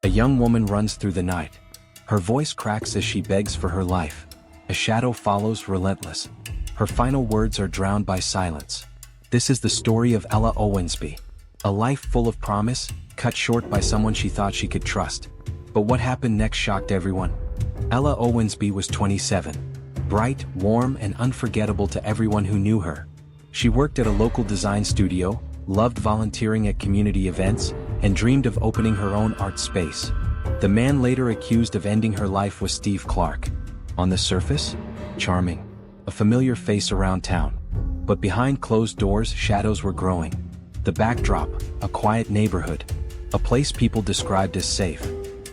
A young woman runs through the night. Her voice cracks as she begs for her life. A shadow follows, relentless. Her final words are drowned by silence. This is the story of Ella Owensby. A life full of promise, cut short by someone she thought she could trust. But what happened next shocked everyone. Ella Owensby was 27. Bright, warm, and unforgettable to everyone who knew her. She worked at a local design studio, loved volunteering at community events, and dreamed of opening her own art space. The man later accused of ending her life was Steve Clark. On the surface, charming, a familiar face around town. But behind closed doors, shadows were growing. The backdrop, a quiet neighborhood. A place people described as safe.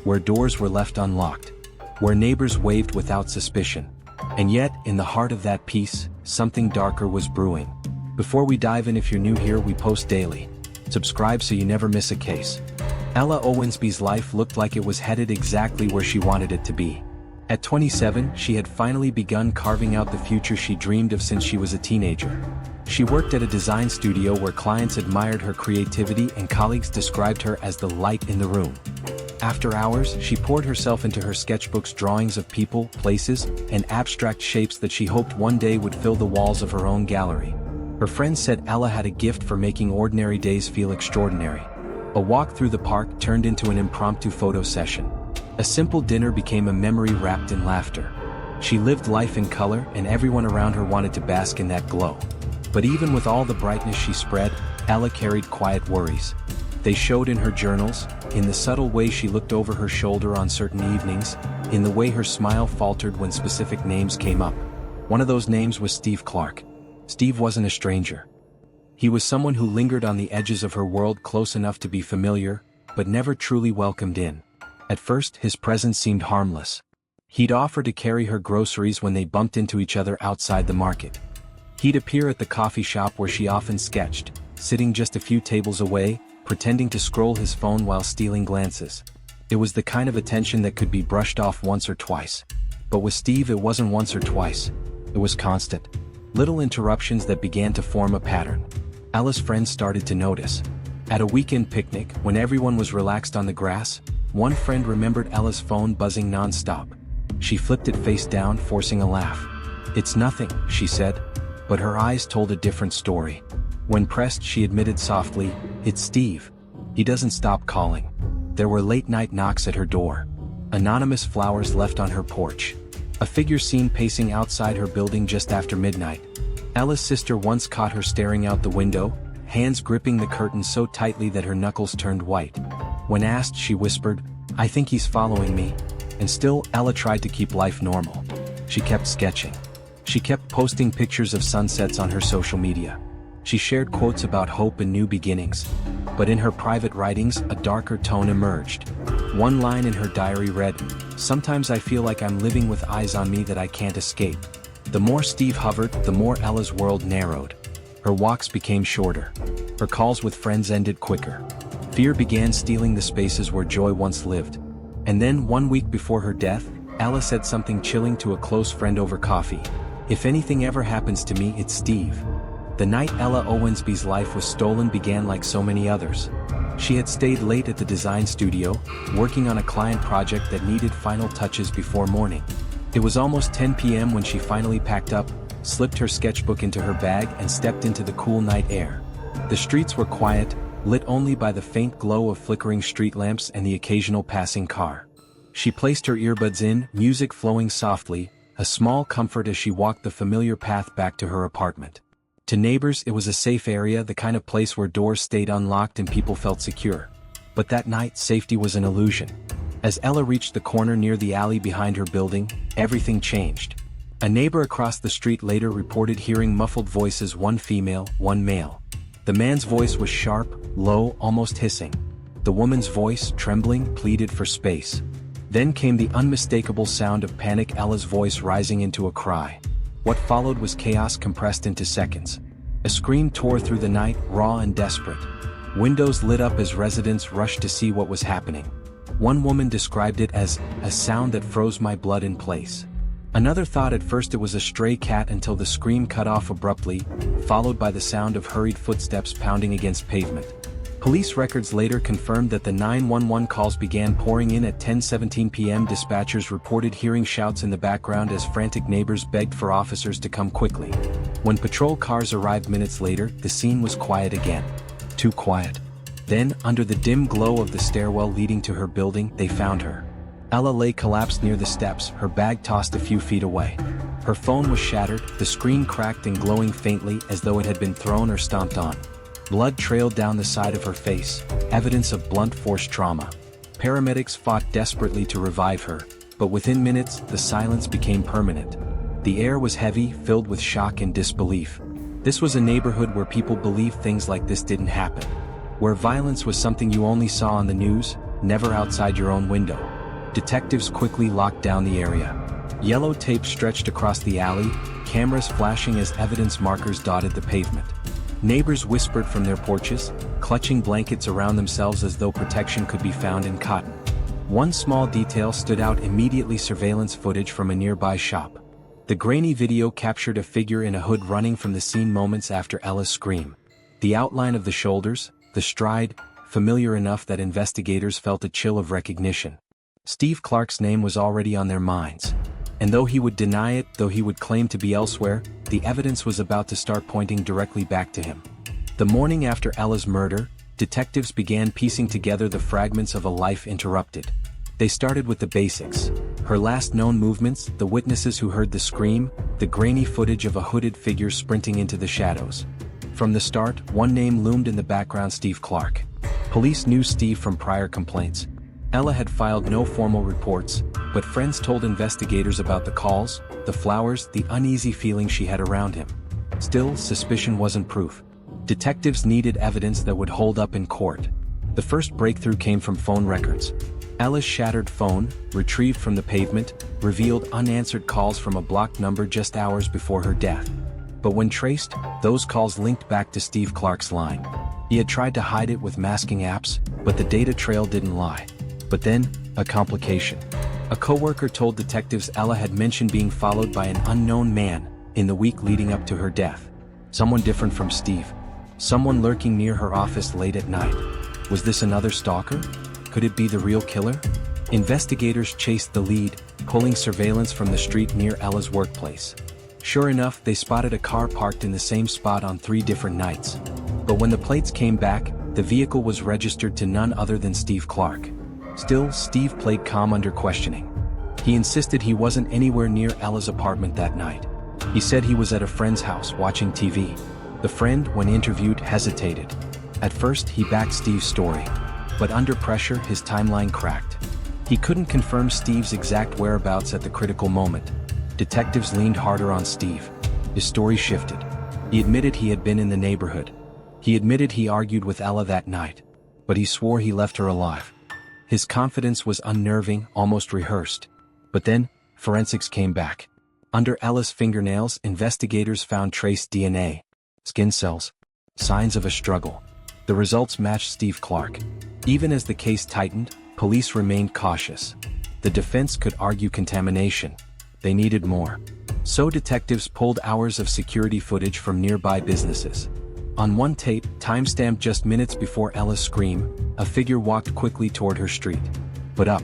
Where doors were left unlocked. Where neighbors waved without suspicion. And yet, in the heart of that peace, something darker was brewing. Before we dive in, if you're new here, we post daily. Subscribe so you never miss a case. Ella Owensby's life looked like it was headed exactly where she wanted it to be. At 27, she had finally begun carving out the future she dreamed of since she was a teenager. She worked at a design studio where clients admired her creativity and colleagues described her as the light in the room. After hours, she poured herself into her sketchbooks, drawings of people, places, and abstract shapes that she hoped one day would fill the walls of her own gallery. Her friends said Ella had a gift for making ordinary days feel extraordinary. A walk through the park turned into an impromptu photo session. A simple dinner became a memory wrapped in laughter. She lived life in color, and everyone around her wanted to bask in that glow. But even with all the brightness she spread, Ella carried quiet worries. They showed in her journals, in the subtle way she looked over her shoulder on certain evenings, in the way her smile faltered when specific names came up. One of those names was Steve Clark. Steve wasn't a stranger. He was someone who lingered on the edges of her world, close enough to be familiar, but never truly welcomed in. At first, his presence seemed harmless. He'd offer to carry her groceries when they bumped into each other outside the market. He'd appear at the coffee shop where she often sketched, sitting just a few tables away, pretending to scroll his phone while stealing glances. It was the kind of attention that could be brushed off once or twice. But with Steve, it wasn't once or twice. It was constant. Little interruptions that began to form a pattern. Ella's friends started to notice. At a weekend picnic, when everyone was relaxed on the grass, one friend remembered Ella's phone buzzing non-stop. She flipped it face down, forcing a laugh. "It's nothing," she said. But her eyes told a different story. When pressed, she admitted softly, "It's Steve. He doesn't stop calling." There were late-night knocks at her door. Anonymous flowers left on her porch. A figure seen pacing outside her building just after midnight. Ella's sister once caught her staring out the window, hands gripping the curtain so tightly that her knuckles turned white. When asked, she whispered, "I think he's following me." And still, Ella tried to keep life normal. She kept sketching. She kept posting pictures of sunsets on her social media. She shared quotes about hope and new beginnings. But in her private writings, a darker tone emerged. One line in her diary read, "Sometimes I feel like I'm living with eyes on me that I can't escape." The more Steve hovered, the more Ella's world narrowed. Her walks became shorter. Her calls with friends ended quicker. Fear began stealing the spaces where joy once lived. And then, one week before her death, Ella said something chilling to a close friend over coffee. "If anything ever happens to me, it's Steve." The night Ella Owensby's life was stolen began like so many others. She had stayed late at the design studio, working on a client project that needed final touches before morning. It was almost 10 p.m. when she finally packed up, slipped her sketchbook into her bag and stepped into the cool night air. The streets were quiet, lit only by the faint glow of flickering street lamps and the occasional passing car. She placed her earbuds in, music flowing softly, a small comfort as she walked the familiar path back to her apartment. To neighbors, it was a safe area, the kind of place where doors stayed unlocked and people felt secure. But that night, safety was an illusion. As Ella reached the corner near the alley behind her building, everything changed. A neighbor across the street later reported hearing muffled voices, one female, one male. The man's voice was sharp, low, almost hissing. The woman's voice, trembling, pleaded for space. Then came the unmistakable sound of panic, Ella's voice rising into a cry. What followed was chaos compressed into seconds. A scream tore through the night, raw and desperate. Windows lit up as residents rushed to see what was happening. One woman described it as a sound that froze my blood in place. Another thought at first it was a stray cat until the scream cut off abruptly, followed by the sound of hurried footsteps pounding against pavement. Police records later confirmed that the 911 calls began pouring in at 10:17 p.m. Dispatchers reported hearing shouts in the background as frantic neighbors begged for officers to come quickly. When patrol cars arrived minutes later, the scene was quiet again. Too quiet. Then, under the dim glow of the stairwell leading to her building, they found her. Ella lay collapsed near the steps, her bag tossed a few feet away. Her phone was shattered, the screen cracked and glowing faintly as though it had been thrown or stomped on. Blood trailed down the side of her face, evidence of blunt force trauma. Paramedics fought desperately to revive her, but within minutes, the silence became permanent. The air was heavy, filled with shock and disbelief. This was a neighborhood where people believed things like this didn't happen. Where violence was something you only saw on the news, never outside your own window. Detectives quickly locked down the area. Yellow tape stretched across the alley, cameras flashing as evidence markers dotted the pavement. Neighbors whispered from their porches, clutching blankets around themselves as though protection could be found in cotton. One small detail stood out immediately: surveillance footage from a nearby shop. The grainy video captured a figure in a hood running from the scene moments after Ella's scream. The outline of the shoulders, the stride, familiar enough that investigators felt a chill of recognition. Steve Clark's name was already on their minds. And though he would deny it, though he would claim to be elsewhere, the evidence was about to start pointing directly back to him. The morning after Ella's murder, detectives began piecing together the fragments of a life interrupted. They started with the basics: her last known movements, the witnesses who heard the scream, the grainy footage of a hooded figure sprinting into the shadows. From the start, one name loomed in the background: Steve Clark. Police knew Steve from prior complaints. Ella had filed no formal reports, but friends told investigators about the calls, the flowers, the uneasy feeling she had around him. Still, suspicion wasn't proof. Detectives needed evidence that would hold up in court. The first breakthrough came from phone records. Ella's shattered phone, retrieved from the pavement, revealed unanswered calls from a blocked number just hours before her death. But when traced, those calls linked back to Steve Clark's line. He had tried to hide it with masking apps, but the data trail didn't lie. But then, a complication. A coworker told detectives Ella had mentioned being followed by an unknown man in the week leading up to her death. Someone different from Steve. Someone lurking near her office late at night. Was this another stalker? Could it be the real killer? Investigators chased the lead, pulling surveillance from the street near Ella's workplace. Sure enough, they spotted a car parked in the same spot on 3 different nights. But when the plates came back, the vehicle was registered to none other than Steve Clark. Still, Steve played calm under questioning. He insisted he wasn't anywhere near Ella's apartment that night. He said he was at a friend's house watching TV. The friend, when interviewed, hesitated. At first, he backed Steve's story. But under pressure, his timeline cracked. He couldn't confirm Steve's exact whereabouts at the critical moment. Detectives leaned harder on Steve. His story shifted. He admitted he had been in the neighborhood. He admitted he argued with Ella that night. But he swore he left her alive. His confidence was unnerving, almost rehearsed. But then, forensics came back. Under Ella's fingernails, investigators found trace DNA, skin cells, signs of a struggle. The results matched Steve Clark. Even as the case tightened, police remained cautious. The defense could argue contamination. They needed more. So detectives pulled hours of security footage from nearby businesses. On one tape, timestamped just minutes before Ella's scream, a figure walked quickly toward her street. But up,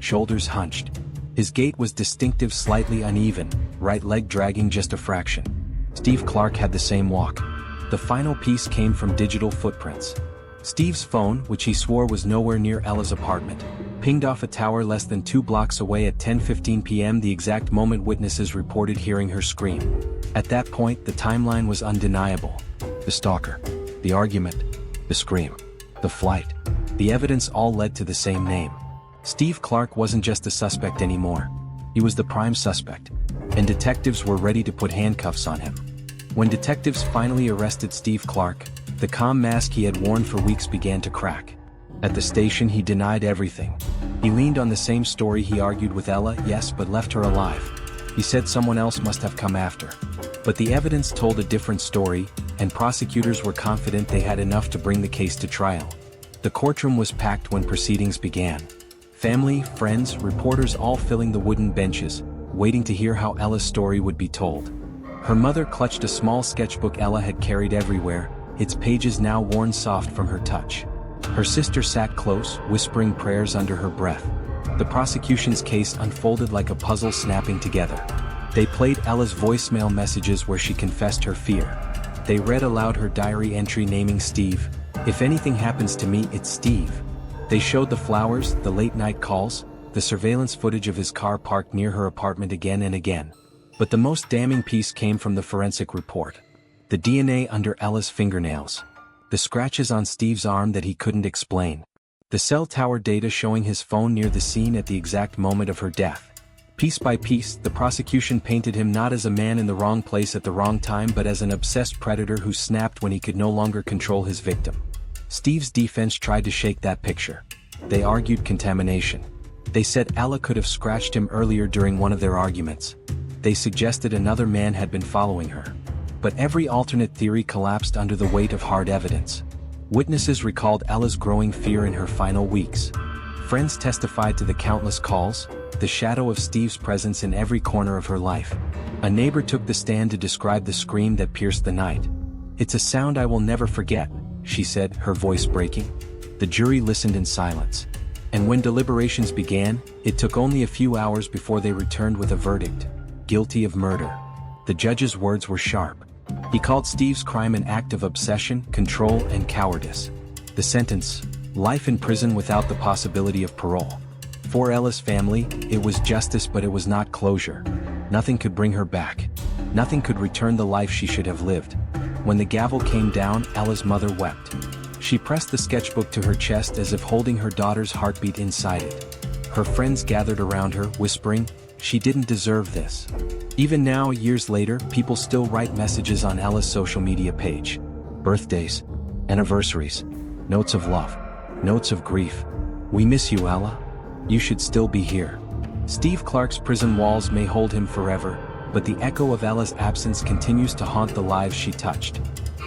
shoulders hunched. His gait was distinctive, slightly uneven, right leg dragging just a fraction. Steve Clark had the same walk. The final piece came from digital footprints. Steve's phone, which he swore was nowhere near Ella's apartment, pinged off a tower less than 2 blocks away at 10:15 p.m., the exact moment witnesses reported hearing her scream. At that point, the timeline was undeniable. The stalker, the argument, the scream, the flight. The evidence all led to the same name. Steve Clark wasn't just a suspect anymore. He was the prime suspect. And detectives were ready to put handcuffs on him. When detectives finally arrested Steve Clark, the calm mask he had worn for weeks began to crack. At the station, he denied everything. He leaned on the same story. He argued with Ella, yes, but left her alive. He said someone else must have come after. But the evidence told a different story, and prosecutors were confident they had enough to bring the case to trial. The courtroom was packed when proceedings began. Family, friends, reporters all filling the wooden benches, waiting to hear how Ella's story would be told. Her mother clutched a small sketchbook Ella had carried everywhere, its pages now worn soft from her touch. Her sister sat close, whispering prayers under her breath. The prosecution's case unfolded like a puzzle snapping together. They played Ella's voicemail messages where she confessed her fear. They read aloud her diary entry naming Steve. "If anything happens to me, it's Steve." They showed the flowers, the late-night calls, the surveillance footage of his car parked near her apartment again and again. But the most damning piece came from the forensic report. The DNA under Ella's fingernails. The scratches on Steve's arm that he couldn't explain. The cell tower data showing his phone near the scene at the exact moment of her death. Piece by piece, the prosecution painted him not as a man in the wrong place at the wrong time but as an obsessed predator who snapped when he could no longer control his victim. Steve's defense tried to shake that picture. They argued contamination. They said Ella could have scratched him earlier during one of their arguments. They suggested another man had been following her. But every alternate theory collapsed under the weight of hard evidence. Witnesses recalled Ella's growing fear in her final weeks. Friends testified to the countless calls, the shadow of Steve's presence in every corner of her life. A neighbor took the stand to describe the scream that pierced the night. "It's a sound I will never forget," she said, her voice breaking. The jury listened in silence. And when deliberations began, it took only a few hours before they returned with a verdict: guilty of murder. The judge's words were sharp. He called Steve's crime an act of obsession, control, and cowardice. The sentence: life in prison without the possibility of parole. For Ella's family, it was justice, but it was not closure. Nothing could bring her back. Nothing could return the life she should have lived. When the gavel came down, Ella's mother wept. She pressed the sketchbook to her chest as if holding her daughter's heartbeat inside it. Her friends gathered around her, whispering, "She didn't deserve this." Even now, years later, people still write messages on Ella's social media page. Birthdays, anniversaries, notes of love, notes of grief. "We miss you, Ella. You should still be here." Steve Clark's prison walls may hold him forever, but the echo of Ella's absence continues to haunt the lives she touched.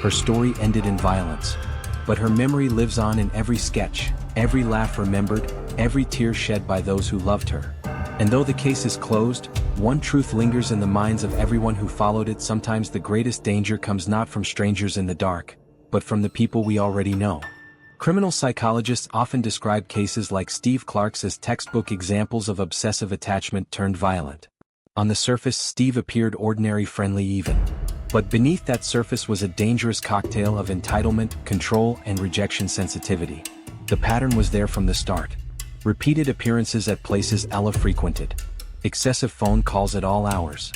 Her story ended in violence, but her memory lives on in every sketch, every laugh remembered, every tear shed by those who loved her. And though the case is closed, one truth lingers in the minds of everyone who followed it: sometimes the greatest danger comes not from strangers in the dark, but from the people we already know. Criminal psychologists often describe cases like Steve Clark's as textbook examples of obsessive attachment turned violent. On the surface, Steve appeared ordinary, friendly even. But beneath that surface was a dangerous cocktail of entitlement, control, and rejection sensitivity. The pattern was there from the start. Repeated appearances at places Ella frequented. Excessive phone calls at all hours.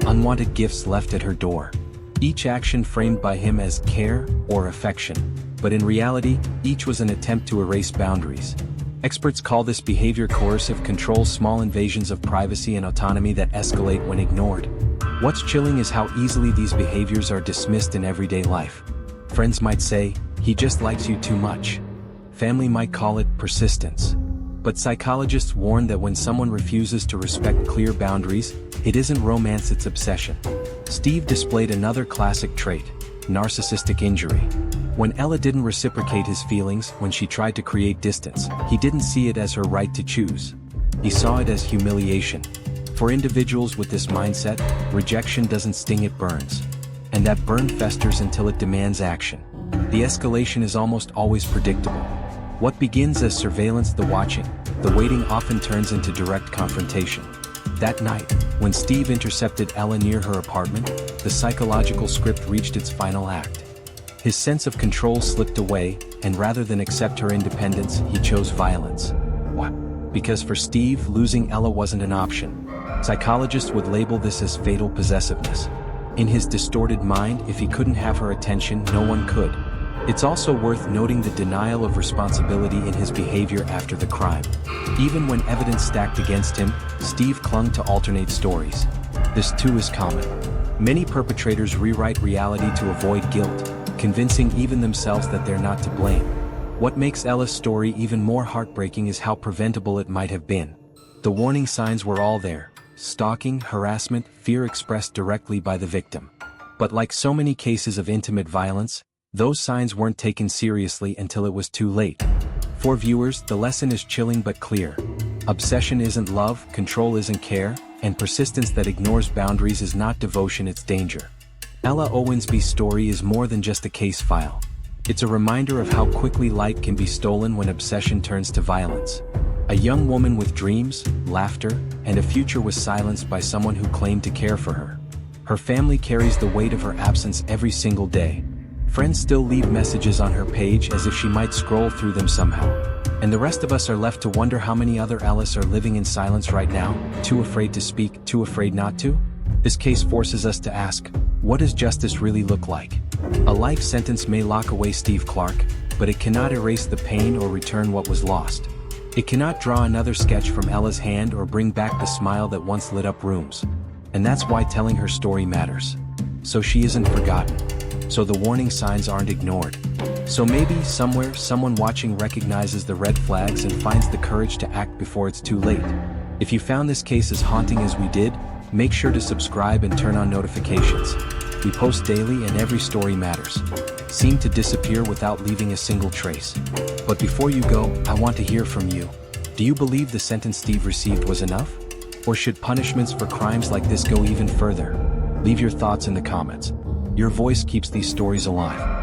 Unwanted gifts left at her door. Each action framed by him as care or affection. But in reality, each was an attempt to erase boundaries. Experts call this behavior coercive control, small invasions of privacy and autonomy that escalate when ignored. What's chilling is how easily these behaviors are dismissed in everyday life. Friends might say, "He just likes you too much." Family might call it persistence. But psychologists warn that when someone refuses to respect clear boundaries, it isn't romance, it's obsession. Steve displayed another classic trait: narcissistic injury. When Ella didn't reciprocate his feelings, when she tried to create distance, he didn't see it as her right to choose. He saw it as humiliation. For individuals with this mindset, rejection doesn't sting, it burns. And that burn festers until it demands action. The escalation is almost always predictable. What begins as surveillance, the watching, the waiting, often turns into direct confrontation. That night, when Steve intercepted Ella near her apartment, the psychological script reached its final act. His sense of control slipped away, and rather than accept her independence, he chose violence. Why? Because for Steve, losing Ella wasn't an option. Psychologists would label this as fatal possessiveness. In his distorted mind, if he couldn't have her attention, no one could. It's also worth noting the denial of responsibility in his behavior after the crime. Even when evidence stacked against him, Steve clung to alternate stories. This too is common. Many perpetrators rewrite reality to avoid guilt, convincing even themselves that they're not to blame. What makes Ella's story even more heartbreaking is how preventable it might have been. The warning signs were all there: stalking, harassment, fear expressed directly by the victim. But like so many cases of intimate violence, those signs weren't taken seriously until it was too late. For viewers, the lesson is chilling but clear. Obsession isn't love, control isn't care, and persistence that ignores boundaries is not devotion, it's danger. Ella Owensby's story is more than just a case file. It's a reminder of how quickly light can be stolen when obsession turns to violence. A young woman with dreams, laughter, and a future was silenced by someone who claimed to care for her. Her family carries the weight of her absence every single day. Friends still leave messages on her page as if she might scroll through them somehow. And the rest of us are left to wonder how many other Alice are living in silence right now, too afraid to speak, too afraid not to? This case forces us to ask, what does justice really look like? A life sentence may lock away Steve Clark, but it cannot erase the pain or return what was lost. It cannot draw another sketch from Ella's hand or bring back the smile that once lit up rooms. And that's why telling her story matters. So she isn't forgotten. So the warning signs aren't ignored. So maybe, somewhere, someone watching recognizes the red flags and finds the courage to act before it's too late. If you found this case as haunting as we did, make sure to subscribe and turn on notifications. We post daily and every story matters. Seem to disappear without leaving a single trace. But before you go, I want to hear from you. Do you believe the sentence Steve received was enough? Or should punishments for crimes like this go even further? Leave your thoughts in the comments. Your voice keeps these stories alive.